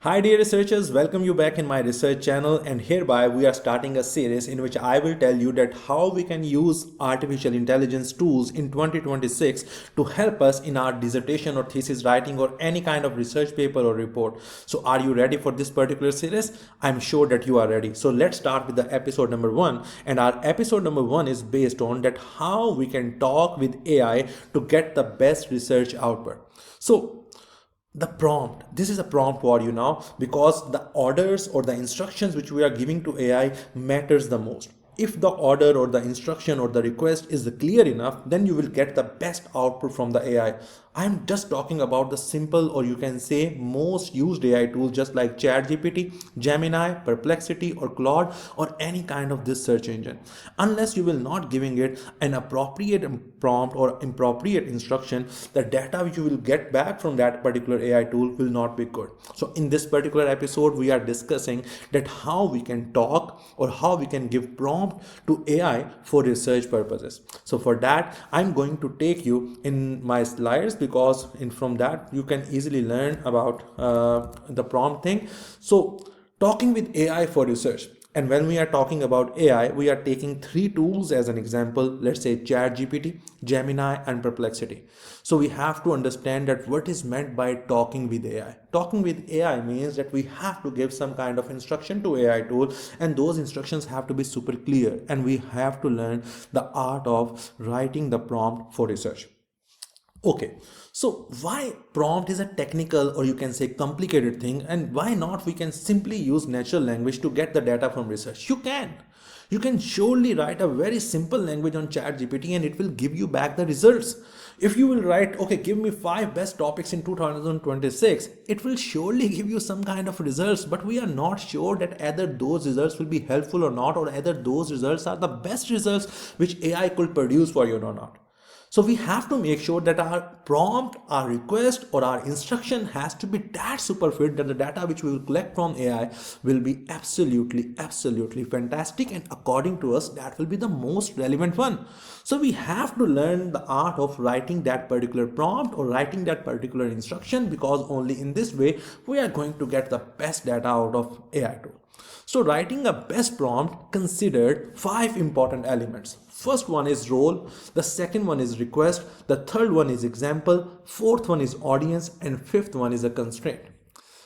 Hi dear researchers, welcome you back in my research channel, and hereby we are starting a series in which I will tell you that how we can use artificial intelligence tools in 2026 to help us in our dissertation or thesis writing or any kind of research paper or report. So are you ready for this particular series? I'm sure that you are ready. So let's start with the episode number 1, and our episode number 1 is based on that how we can talk with AI to get the best research output. So the prompt, this is a prompt for you now, because the orders or the instructions which we are giving to AI matters the most. If the order or the instruction or the request is clear enough, then you will get the best output from the AI. I'm just talking about the simple, or you can say most used AI tools just like chatgpt, Gemini, Perplexity or Claude or any kind of this search engine. Unless you will not giving it an appropriate prompt or appropriate instruction, the data which you will get back from that particular AI tool will not be good. So in this particular episode we are discussing that how we can talk or how we can give prompt to AI for research purposes. So for that I'm going to take you in my slides, because from that you can easily learn about the prompt thing. So talking with AI for research. And when we are talking about AI, we are taking three tools as an example. Let's say ChatGPT, Gemini, and Perplexity. So we have to understand that what is meant by talking with AI. Talking with AI means that we have to give some kind of instruction to AI tool, and those instructions have to be super clear, and we have to learn the art of writing the prompt for research. Okay, so why prompt is a technical, or you can say complicated thing, and why not we can simply use natural language to get the data from research? You can surely write a very simple language on ChatGPT and it will give you back the results. If you will write, okay, give me 5 best topics in 2026, it will surely give you some kind of results, but we are not sure that either those results will be helpful or not, or either those results are the best results which AI could produce for you or not. So we have to make sure that our prompt, our request or our instruction has to be that super fit that the data which we will collect from AI will be absolutely fantastic, and according to us that will be the most relevant one. So we have to learn the art of writing that particular prompt or writing that particular instruction, because only in this way we are going to get the best data out of AI tool. So writing a best prompt considered 5 important elements. First one is role, the second one is request, the third one is example, fourth one is audience, and fifth one is a constraint.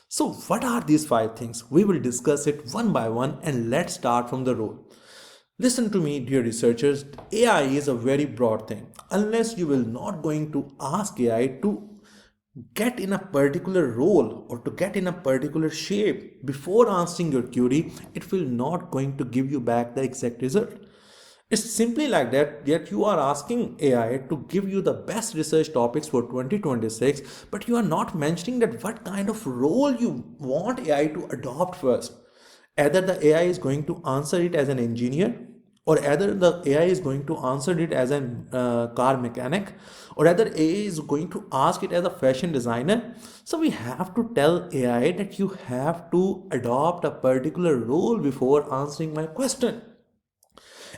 So what are these 5 things? We will discuss it one by one, and let's start from the role. Listen to me, dear researchers, AI is a very broad thing. Unless you will not going to ask AI to get in a particular role or to get in a particular shape before answering your query, it will not going to give you back the exact result. It's simply like that, yet you are asking AI to give you the best research topics for 2026, but you are not mentioning that what kind of role you want AI to adopt first. Either the AI is going to answer it as an engineer, or either the AI is going to answer it as a car mechanic, or either AI is going to ask it as a fashion designer. So we have to tell AI that you have to adopt a particular role before answering my question.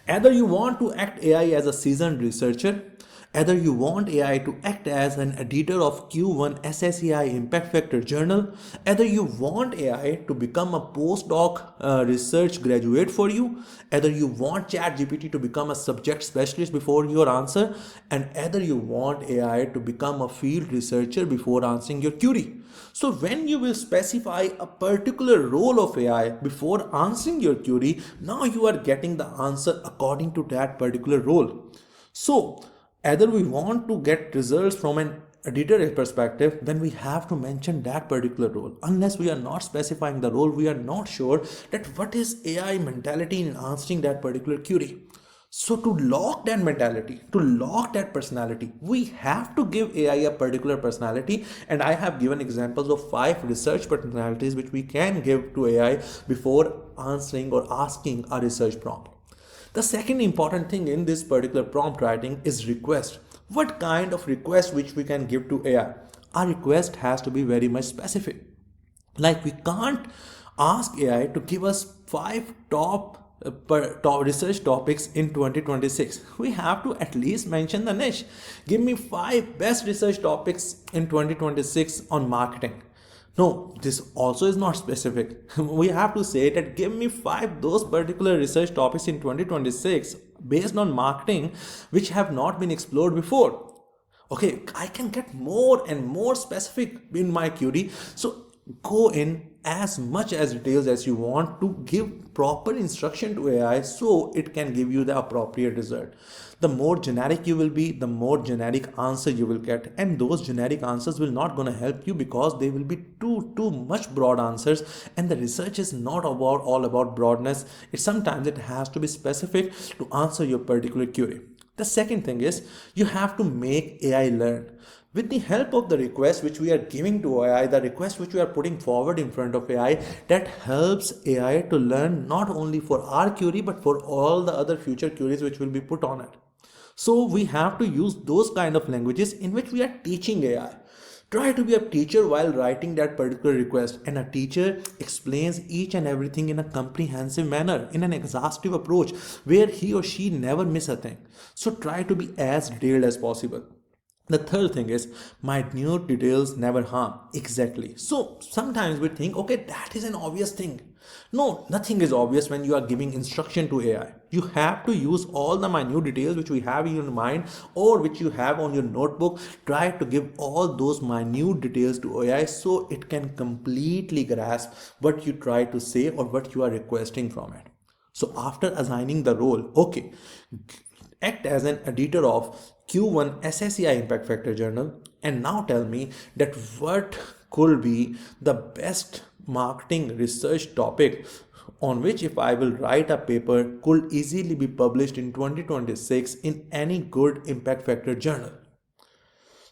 Either you want to act AI as a seasoned researcher, either you want AI to act as an editor of Q1 SSEI Impact Factor journal, either you want AI to become a postdoc research graduate for you, either you want ChatGPT to become a subject specialist before your answer, and either you want AI to become a field researcher before answering your query. So when you will specify a particular role of AI before answering your query, now you are getting the answer according to that particular role. So either we want to get results from an editor perspective, then we have to mention that particular role. Unless we are not specifying the role, we are not sure that what is AI mentality in answering that particular query. So to lock that mentality, to lock that personality, we have to give AI a particular personality, and I have given examples of 5 research personalities which we can give to AI before answering or asking a research prompt. The second important thing in this particular prompt writing is request. What kind of request which we can give to AI? Our request has to be very much specific. Like we can't ask AI to give us 5 top research topics in 2026. We have to at least mention the niche. Give me 5 best research topics in 2026 on marketing. No, this also is not specific. We have to say that give me five those particular research topics in 2026 based on marketing which have not been explored before. Okay, I can get more and more specific in my query. So go in as much as details as you want to give proper instruction to AI so it can give you the appropriate result. The more generic you will be, the more generic answer you will get, and those generic answers will not gonna help you because they will be too much broad answers, and the research is not about all about broadness. It has to be specific to answer your particular query. The second thing is you have to make AI learn. With the help of the request which we are giving to AI, the request which we are putting forward in front of AI, that helps AI to learn not only for our query but for all the other future queries which will be put on it. So we have to use those kind of languages in which we are teaching AI. Try to be a teacher while writing that particular request, and a teacher explains each and everything in a comprehensive manner, in an exhaustive approach where he or she never miss a thing. So try to be as detailed as possible. The third thing is minute details never harm. Exactly. So sometimes we think, okay, that is an obvious thing. No, nothing is obvious when you are giving instruction to AI. You have to use all the minute details which we have in your mind or which you have on your notebook. Try to give all those minute details to AI so it can completely grasp what you try to say or what you are requesting from it. So after assigning the role, okay, act as an editor of Q1 SSEI Impact Factor Journal, and now tell me that what could be the best marketing research topic on which if I will write a paper could easily be published in 2026 in any good impact factor journal.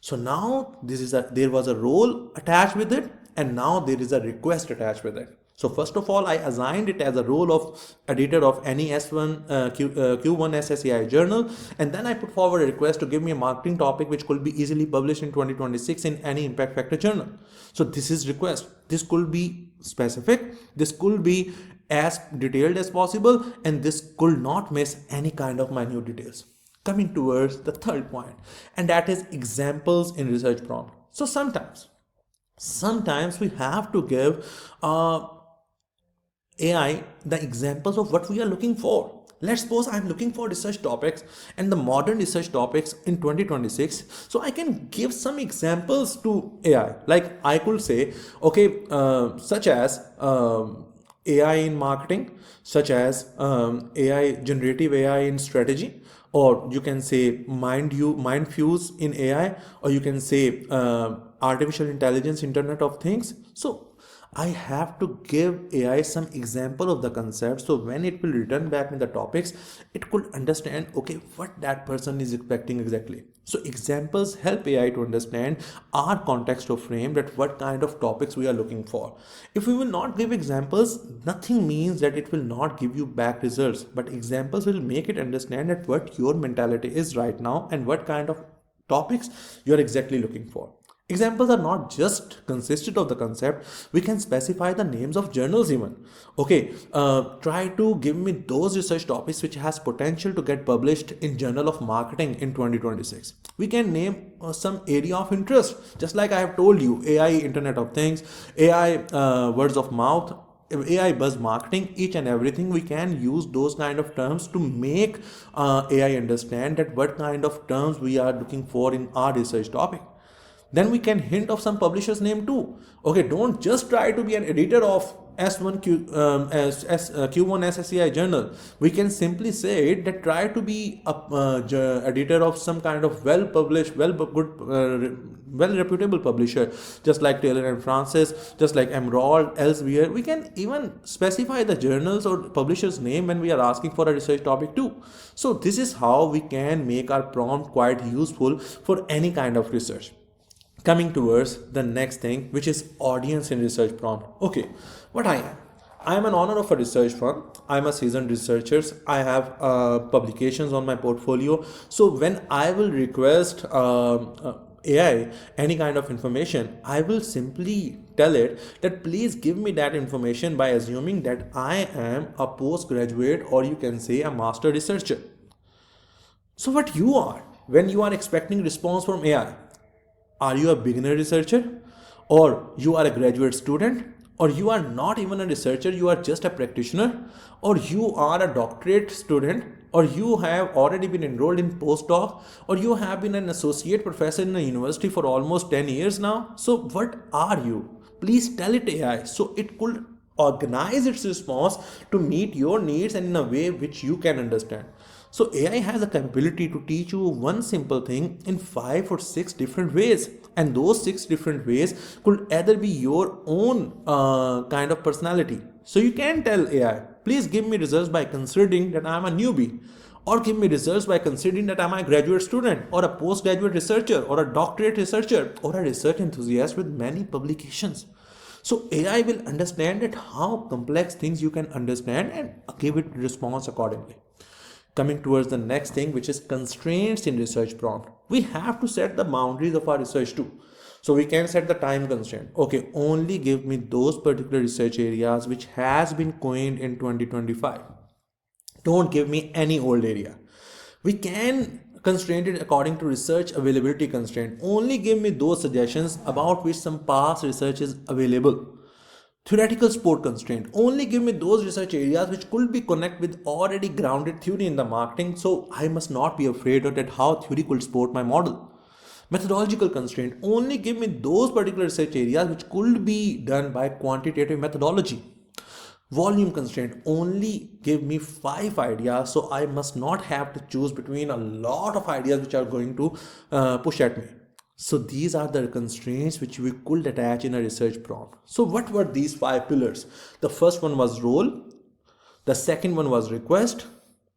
So now there was a role attached with it, and now there is a request attached with it. So first of all, I assigned it as a role of editor of any Q1 SSEI journal, and then I put forward a request to give me a marketing topic which could be easily published in 2026 in any impact factor journal. So this is request. This could be specific. This could be as detailed as possible, and this could not miss any kind of minute details. Coming towards the third point, and that is examples in research prompt. So sometimes we have to give AI the examples of what we are looking for. Let's suppose I'm looking for research topics and the modern research topics in 2026. So I can give some examples to AI. Like I could say, okay, such as AI in marketing, such as generative AI in strategy, or you can say mind fuse in AI, or you can say artificial intelligence, Internet of Things. So I have to give AI some example of the concept, so when it will return back in the topics, it could understand, okay, what that person is expecting exactly. So examples help AI to understand our context of frame, that what kind of topics we are looking for. If we will not give examples, nothing means that it will not give you back results, but examples will make it understand that what your mentality is right now and what kind of topics you are exactly looking for. Examples are not just consisted of the concept. We can specify the names of journals even. Okay, try to give me those research topics which has potential to get published in Journal of Marketing in 2026. We can name some area of interest, just like I have told you, AI Internet of Things, AI words of mouth, AI buzz marketing, each and everything. We can use those kind of terms to make AI understand that what kind of terms we are looking for in our research topic. Then we can hint of some publisher's name too. Okay, don't just try to be an editor of Q1 SSEI journal. We can simply say that try to be a editor of some kind of well published, well reputable publisher, just like Taylor and Francis, just like Emerald, Elsevier. We can even specify the journals or publisher's name when we are asking for a research topic too. So this is how we can make our prompt quite useful for any kind of research. Coming towards the next thing, which is audience in research prompt. Okay, what I am an owner of a research firm. I'm a seasoned researcher. I have publications on my portfolio. So when I will request AI any kind of information, I will simply tell it that please give me that information by assuming that I am a postgraduate, or you can say a master researcher. So what you are when you are expecting response from AI? Are you a beginner researcher, or you are a graduate student, or you are not even a researcher, you are just a practitioner, or you are a doctorate student, or you have already been enrolled in postdoc, or you have been an associate professor in a university for almost 10 years now. So what are you? Please tell it AI so it could organize its response to meet your needs and in a way which you can understand. So AI has a capability to teach you one simple thing in 5 or 6 different ways, and those 6 different ways could either be your own kind of personality. So you can tell AI, please give me results by considering that I'm a newbie, or give me results by considering that I'm a graduate student, or a postgraduate researcher, or a doctorate researcher, or a research enthusiast with many publications. So AI will understand that how complex things you can understand and give it response accordingly. Coming towards the next thing, which is constraints in research prompt. We have to set the boundaries of our research too. So we can set the time constraint. Okay, only give me those particular research areas which has been coined in 2025. Don't give me any old area. We can constrain it according to research availability constraint. Only give me those suggestions about which some past research is available. Theoretical support constraint. Only give me those research areas which could be connect with already grounded theory in the marketing, so I must not be afraid of that how theory could support my model. Methodological constraint. Only give me those particular research areas which could be done by quantitative methodology. Volume constraint. Only give me 5 ideas, so I must not have to choose between a lot of ideas which are going to push at me. So these are the constraints which we could attach in a research prompt. So what were these 5 pillars? The first one was role, the second one was request,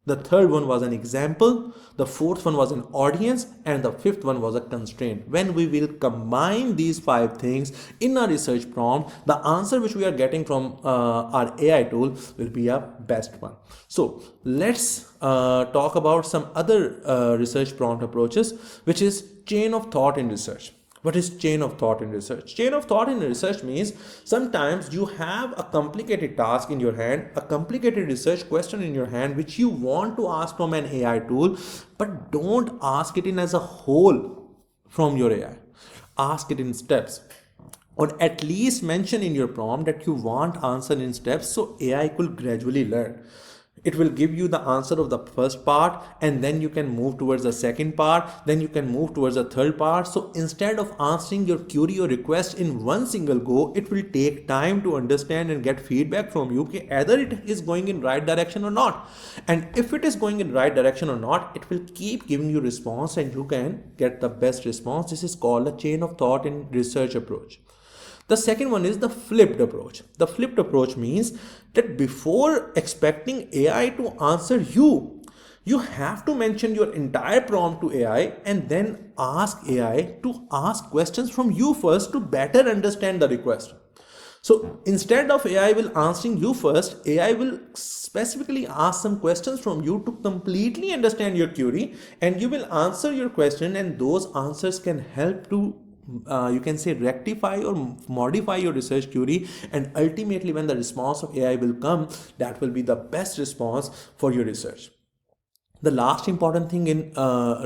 the third one was an example, the fourth one was an audience, and the fifth one was a constraint. When we will combine these 5 things in a research prompt, the answer which we are getting from our AI tool will be a best one. So let's talk about some other research prompt approaches, which is chain of thought in research. What is chain of thought in research? Chain of thought in research means sometimes you have a complicated task in your hand, a complicated research question in your hand, which you want to ask from an AI tool, but don't ask it in as a whole from your AI. Ask it in steps, or at least mention in your prompt that you want answer in steps so AI could gradually learn. It will give you the answer of the first part, and then you can move towards the second part, then you can move towards the third part. So instead of answering your query or request in one single go, it will take time to understand and get feedback from you either it is going in right direction or not. And if it is going in right direction or not, it will keep giving you response and you can get the best response. This is called a chain of thought in research approach. The second one is the flipped approach. The flipped approach means that before expecting AI to answer you, you have to mention your entire prompt to AI and then ask AI to ask questions from you first to better understand the request. So instead of AI will answering you first, AI will specifically ask some questions from you to completely understand your query, and you will answer your question, and those answers can help to you can say rectify or modify your research query, and ultimately when the response of AI will come, that will be the best response for your research. The last important thing in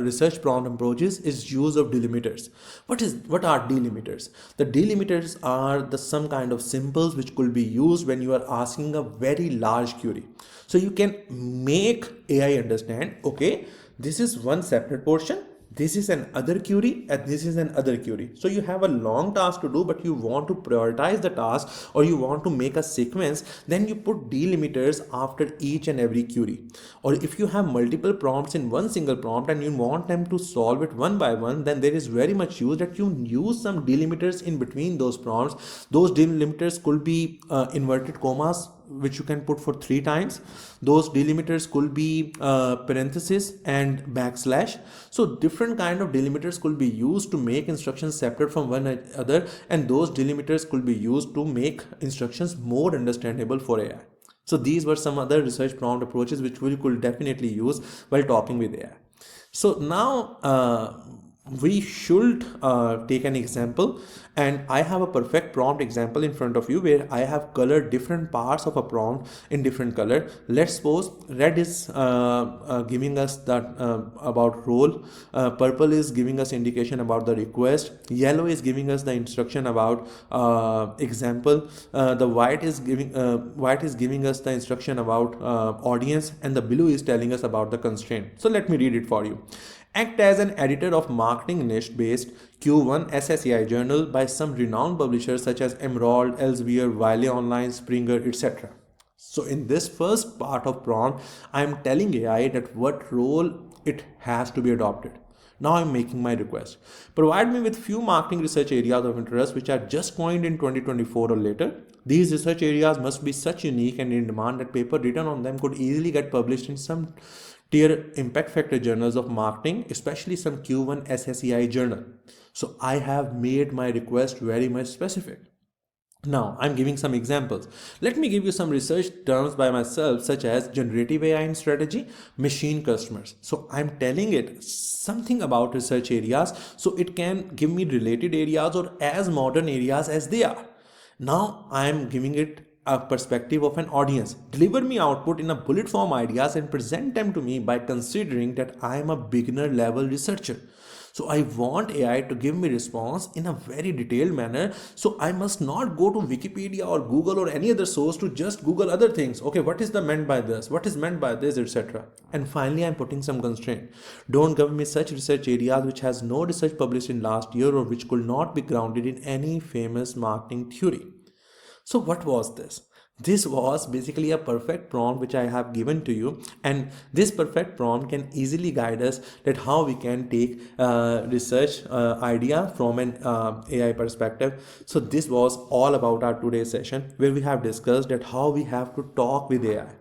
research prompt approaches is use of delimiters. What are delimiters? The delimiters are the some kind of symbols which could be used when you are asking a very large query. So you can make AI understand, okay, this is one separate portion, this is an other query, and this is an other query. So you have a long task to do, but you want to prioritize the task, or you want to make a sequence, then you put delimiters after each and every query. Or if you have multiple prompts in one single prompt and you want them to solve it one by one, then there is very much use that you use some delimiters in between those prompts. Those delimiters could be inverted commas, which you can put for 3 times. Those delimiters could be parenthesis and backslash. So different kind of delimiters could be used to make instructions separate from one another, and those delimiters could be used to make instructions more understandable for AI. So these were some other research prompt approaches which we could definitely use while talking with AI. So now we should take an example, and I have a perfect prompt example in front of you where I have colored different parts of a prompt in different color. Let's suppose red is giving us that about role, purple is giving us indication about the request, yellow is giving us the instruction about example, the white is giving us the instruction about audience, and the blue is telling us about the constraint. So let me read it for you. Act as an editor of marketing niche-based Q1 SSEI journal by some renowned publishers such as Emerald, Elsevier, Wiley Online, Springer, etc. So in this first part of prompt, I am telling AI that what role it has to be adopted. Now I'm making my request. Provide me with few marketing research areas of interest which are just coined in 2024 or later. These research areas must be such unique and in demand that paper written on them could easily get published in some tier impact factor journals of marketing, especially some Q1 SSEI journal. So I have made my request very much specific. Now, I'm giving some examples. Let me give you some research terms by myself, such as generative AI in strategy, machine customers. So I'm telling it something about research areas so it can give me related areas or as modern areas as they are. Now I'm giving it a perspective of an audience. Deliver me output in a bullet form ideas and present them to me by considering that I am a beginner level researcher. So I want AI to give me response in a very detailed manner. So I must not go to Wikipedia or Google or any other source to just Google other things. Okay, what is the meant by this? What is meant by this, etc. And finally, I'm putting some constraint. Don't give me such research areas which has no research published in last year or which could not be grounded in any famous marketing theory. So what was this? This was basically a perfect prompt which I have given to you, and this perfect prompt can easily guide us that how we can take research idea from an AI perspective. So this was all about our today's session where we have discussed that how we have to talk with AI,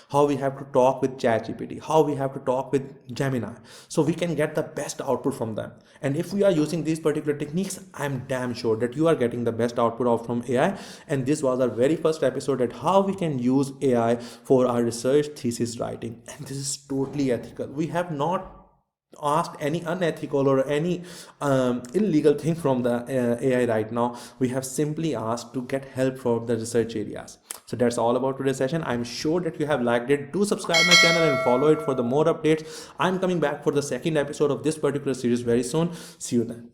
how we have to talk with ChatGPT, how we have to talk with Gemini, so we can get the best output from them. And if we are using these particular techniques, I'm damn sure that you are getting the best output out from AI. And this was our very first episode at how we can use AI for our research thesis writing. And this is totally ethical. We have not asked any unethical or any illegal thing from the AI right now. We have simply asked to get help from the research areas. So that's all about today's session. I'm sure that you have liked it. Do subscribe my channel and follow it for the more updates. I'm coming back for the second episode of this particular series very soon. See you then.